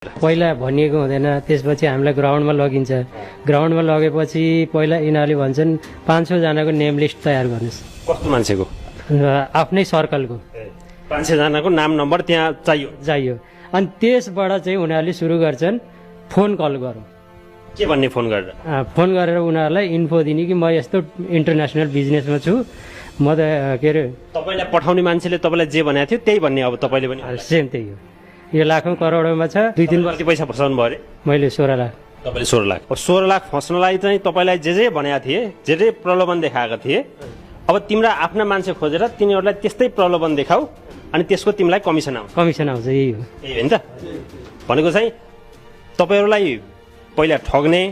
पहिला भनिएको हुँदैन, त्यसपछि हामीलाई ग्राउन्डमा लगिन्छ। ग्राउन्डमा लगेपछि पहिला यिनीहरूले भन्छन् 500 जनाको नेम लिस्ट तयार गर्नुहोस्। कस्तो मान्छेको? आफ्नै सर्कलको 500 जनाको नाम नम्बर त्यहाँ चाहियो। अनि त्यसबाट चाहिँ उनीहरूले सुरु गर्छन् फोन कल गरौँ। के भन्ने फोन गरेर? फोन गरेर उनीहरूलाई इन्फो दिने कि म यस्तो इन्टरनेसनल बिजनेसमा छु, म त के अरे तपाईँलाई पठाउने मान्छेले तपाईँलाई जे भनेको थियो त्यही भन्ने अब तपाईँले पनि? सेम त्यही हो। यो लाखौँ करोडमा छ। 2-3 कति पैसा फसाउनु भयो अरे? मैले 16 लाख। तपाईँले 16 लाख। 16 लाख फस्नलाई चाहिँ तपाईँलाई जे भनेका थिए, जे प्रलोभन देखाएका थिए, अब तिम्रा आफ्ना मान्छे खोजेर तिनीहरूलाई त्यस्तै प्रलोभन देखाऊ अनि त्यसको तिमीलाई कमिसन आउँछ। कमिसन आउँछ, यही हो। यही हो नि त? भनेको चाहिँ तपाईँहरूलाई पहिला ठग्ने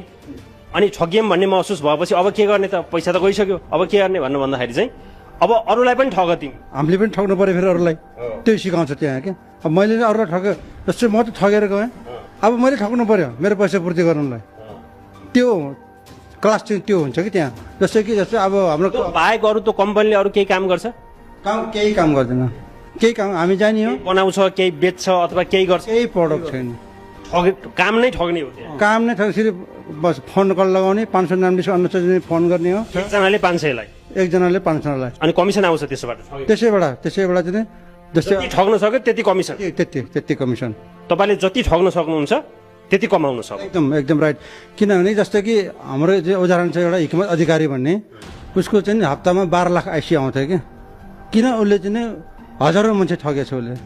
अनि ठगियौँ भन्ने महसुस भएपछि अब के गर्ने त? पैसा त गइसक्यो, अब के गर्ने भन्नु भन्दाखेरि चाहिँ अब अरूलाई पनि ठग तिमी। हामीले पनि ठग्नु पर्यो फेरि अरूलाई, त्यही सिकाउँछ त्यहाँ क्या। अब मैले अरूलाई ठगेँ जस्तै म त ठगेर गएँ, अब मैले ठग्नु पर्यो मेरो पैसा पूर्ति गर्नुलाई। त्यो क्लास चाहिँ त्यो हुन्छ कि त्यहाँ। जस्तै अब हाम्रो बाहेक अरू त कम्पनीले अरू केही काम गर्छ? केही काम गर्दैन, केही काम हामी जाने हो। बनाउँछ, केही बेच्छ अथवा केही गर्छ? केही प्रडक्ट छैन। काम नै ठग्ने हो त्यहाँ। काम नै ठग्छ, बस फोन कल लगाउने, 500 नाम लिस्ट अनुसार फोन गर्ने हो। एकजनाले 500 लाई, एकजनाले 500 लाई, अनि कमिसन आउँछ त्यसबाट? त्यसैबाट चाहिँ जस्तै जति ठग्न सक्यो त्यति कमिसन। त्यति कमिसन। तपाईँले जति ठग्न सक्नुहुन्छ त्यति कमाउन सक्नु। एकदम राइट। किनभने जस्तो कि हाम्रो चाहिँ उदाहरण छ एउटा हिक्मत अधिकारी भन्ने, उसको चाहिँ हप्तामा 12 लाख आइसी आउँथ्यो क्या। किन उसले चाहिँ हजारौँ मान्छे ठगेछ उसले।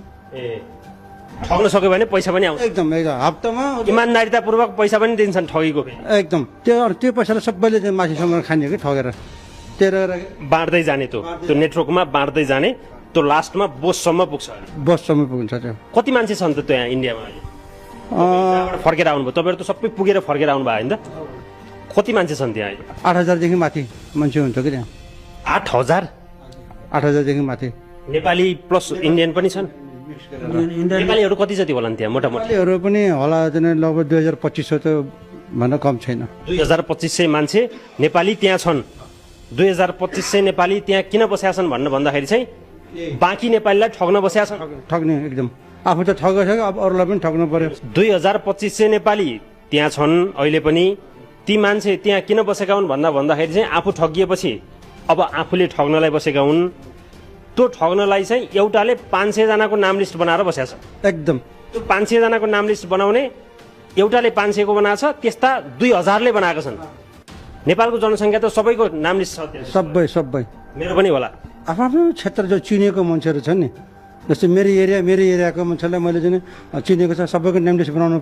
ठग्न सक्यो भने पैसा पनि आउँछ। एकदम हप्तामा इमान्दारितापूर्वक पैसा पनि दिन्छन् ठगीको। एकदम त्यो पैसालाई सबैले चाहिँ माछीसँग खाने कि ठगेर बाँड्दै जाने, त्यो नेटवर्कमा बाँड्दै जाने, त्यो लास्टमा बोससम्म पुग्छ। बससम्म पुग्छ त्यो। कति मान्छे छन् त त्यहाँ इन्डियामा अहिले? फर्केर आउनुभयो तपाईँहरू त सबै पुगेर फर्केर आउनु भयो होइन त? कति मान्छे छन् त्यहाँ अहिले? 8,000 देखि माथि मान्छे हुन्छ कि त्यहाँ। 8,000? 8,000 देखि माथि। नेपाली प्लस इन्डियन पनि छन्? नेपालीहरू कति जति होलान् त्यहाँ मोटामोटी? नेपालीहरू पनि होला चाहिँ लगभग 2,500 त भन्दा कम छैन। 2,500 मान्छे नेपाली त्यहाँ छन्। 2,500 नेपाली त्यहाँ किन बसेका छन् भन्दाखेरि चाहिँ बाँकी नेपालीलाई ठग्न बसेका छन्। ठग्ने एकदम आफू त ठगेछ, अब अरूलाई पनि ठग्नु पर्यो। 2,500 नेपाली त्यहाँ छन् अहिले पनि। ती मान्छे त्यहाँ किन बसेका हुन् भन्दाखेरि चाहिँ आफू ठगिएपछि अब आफूले ठग्नलाई बसेका हुन्। त्यो ठग्नलाई चाहिँ एउटाले 500 जनाको नाम लिस्ट बनाएर बसेका छ। एकदम त्यो 500 जनाको नाम लिस्ट बनाउने एउटाले 500 को बनाएको छ, त्यस्ता 2,000ले बनाएको छन्। नेपालको जनसङ्ख्या त सबैको नाम लिस्ट छ। सबै मेरो पनि होला। आफ्नो क्षेत्र जो चिनेको मान्छेहरू छन् नि, जस्तै मेरो एरियाको मान्छेलाई मैले चाहिँ चिनेको छ, सबैको नेम लिस्ट बनाउनु